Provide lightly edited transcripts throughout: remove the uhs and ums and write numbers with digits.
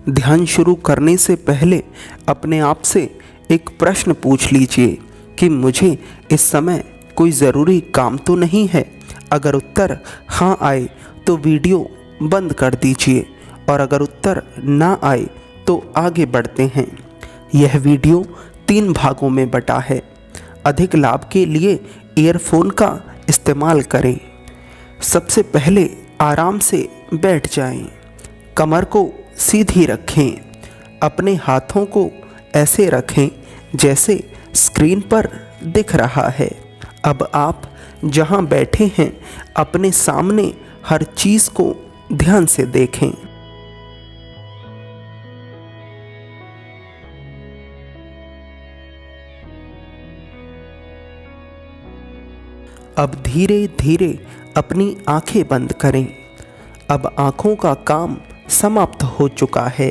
ध्यान शुरू करने से पहले अपने आप से एक प्रश्न पूछ लीजिए कि मुझे इस समय कोई ज़रूरी काम तो नहीं है। अगर उत्तर हाँ आए तो वीडियो बंद कर दीजिए और अगर उत्तर ना आए तो आगे बढ़ते हैं। यह वीडियो 3 भागों में बटा है। अधिक लाभ के लिए ईयरफोन का इस्तेमाल करें। सबसे पहले आराम से बैठ जाएं। कमर को सीधी रखें। अपने हाथों को ऐसे रखें जैसे स्क्रीन पर दिख रहा है। अब आप जहां बैठे हैं अपने सामने हर चीज़ को ध्यान से देखें। अब धीरे धीरे अपनी आंखें बंद करें। अब आंखों का काम समाप्त हो चुका है।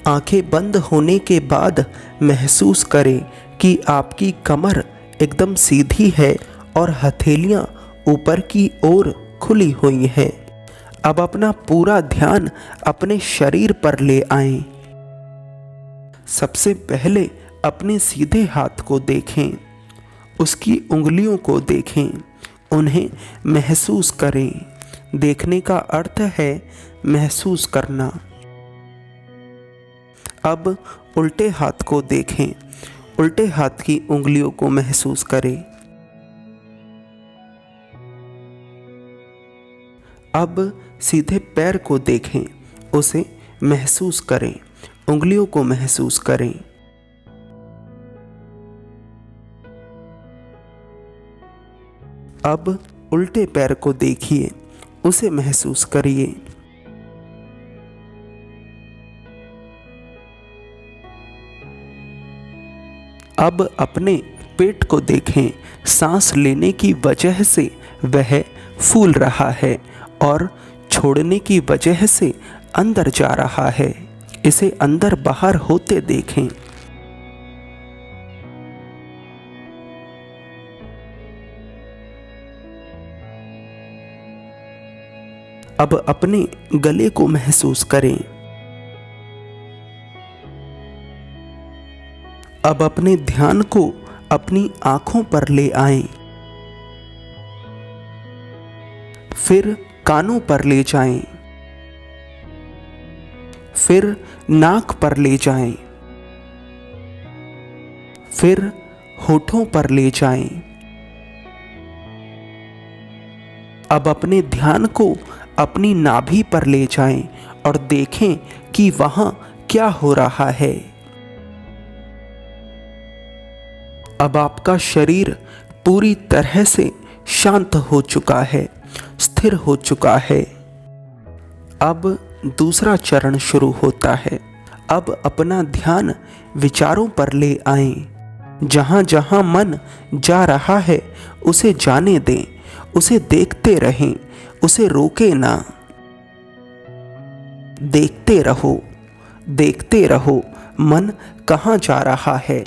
आंखें बंद होने के बाद महसूस करें कि आपकी कमर एकदम सीधी है और हथेलियां ऊपर की ओर खुली हुई हैं। अब अपना पूरा ध्यान अपने शरीर पर ले आएं। सबसे पहले अपने सीधे हाथ को देखें, उसकी उंगलियों को देखें, उन्हें महसूस करें। देखने का अर्थ है महसूस करना। अब उल्टे हाथ को देखें, उल्टे हाथ की उंगलियों को महसूस करें। अब सीधे पैर को देखें, उसे महसूस करें, उंगलियों को महसूस करें। अब उल्टे पैर को देखिए, उसे महसूस करिए। अब अपने पेट को देखें। सांस लेने की वजह से वह फूल रहा है और छोड़ने की वजह से अंदर जा रहा है। इसे अंदर बाहर होते देखें। अब अपने गले को महसूस करें। अब अपने ध्यान को अपनी आंखों पर ले आएं। फिर कानों पर ले जाएं। फिर नाक पर ले जाएं। फिर होठों पर ले जाएं। अब अपने ध्यान को अपनी नाभि पर ले जाएं और देखें कि वहां क्या हो रहा है। अब आपका शरीर पूरी तरह से शांत हो चुका है, स्थिर हो चुका है। अब दूसरा चरण शुरू होता है। अब अपना ध्यान विचारों पर ले आएं। जहां जहां मन जा रहा है उसे जाने दें, उसे देखते रहें, उसे रोके ना। देखते रहो, देखते रहो, मन कहाँ जा रहा है,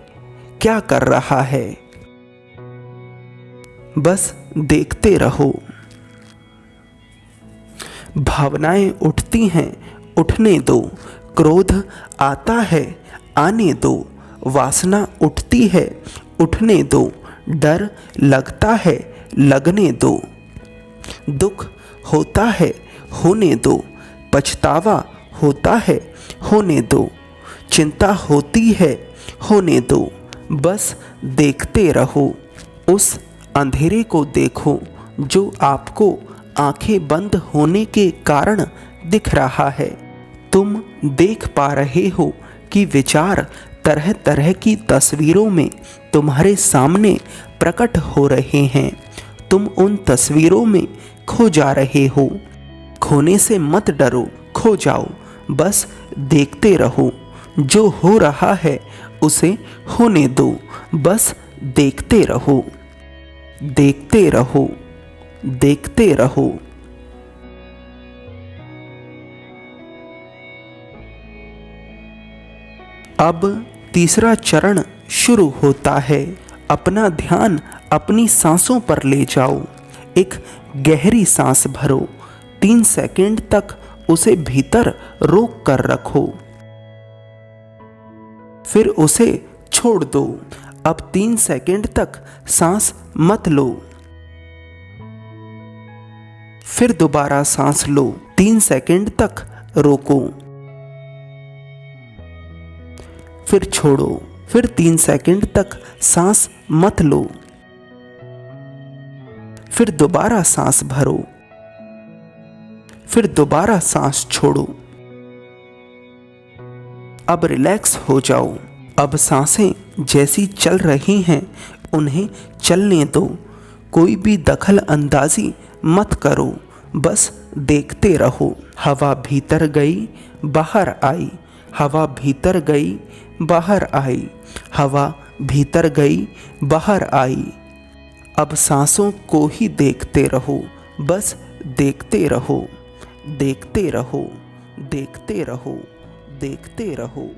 क्या कर रहा है। बस देखते रहो। भावनाएं उठती हैं, उठने दो। क्रोध आता है, आने दो। वासना उठती है, उठने दो। डर लगता है, लगने दो। दुख होता है, होने दो। पछतावा होता है, होने दो। चिंता होती है, होने दो। बस देखते रहो। उस अंधेरे को देखो जो आपको आंखें बंद होने के कारण दिख रहा है। तुम देख पा रहे हो कि विचार तरह तरह की तस्वीरों में तुम्हारे सामने प्रकट हो रहे हैं। तुम उन तस्वीरों में खो जा रहे हो। खोने से मत डरो, खो जाओ। बस देखते रहो। जो हो रहा है उसे होने दो। बस देखते रहो, देखते रहो, देखते रहो। अब तीसरा चरण शुरू होता है। अपना ध्यान अपनी सांसों पर ले जाओ। एक गहरी सांस भरो। 3 सेकंड तक उसे भीतर रोक कर रखो, फिर उसे छोड़ दो। अब 3 सेकंड तक सांस मत लो, फिर दोबारा सांस लो। 3 सेकंड तक रोको, फिर छोड़ो, फिर 3 सेकंड तक सांस मत लो, फिर दोबारा सांस भरो, फिर दोबारा सांस छोड़ो। अब रिलैक्स हो जाओ। अब सांसें जैसी चल रही हैं उन्हें चलने दो। कोई भी दखल अंदाजी मत करो, बस देखते रहो। हवा भीतर गई, बाहर आई, हवा भीतर गई, बाहर आई, हवा भीतर गई, बाहर आई। अब सांसों को ही देखते रहो, बस देखते रहो, देखते रहो, देखते रहो, देखते रहो।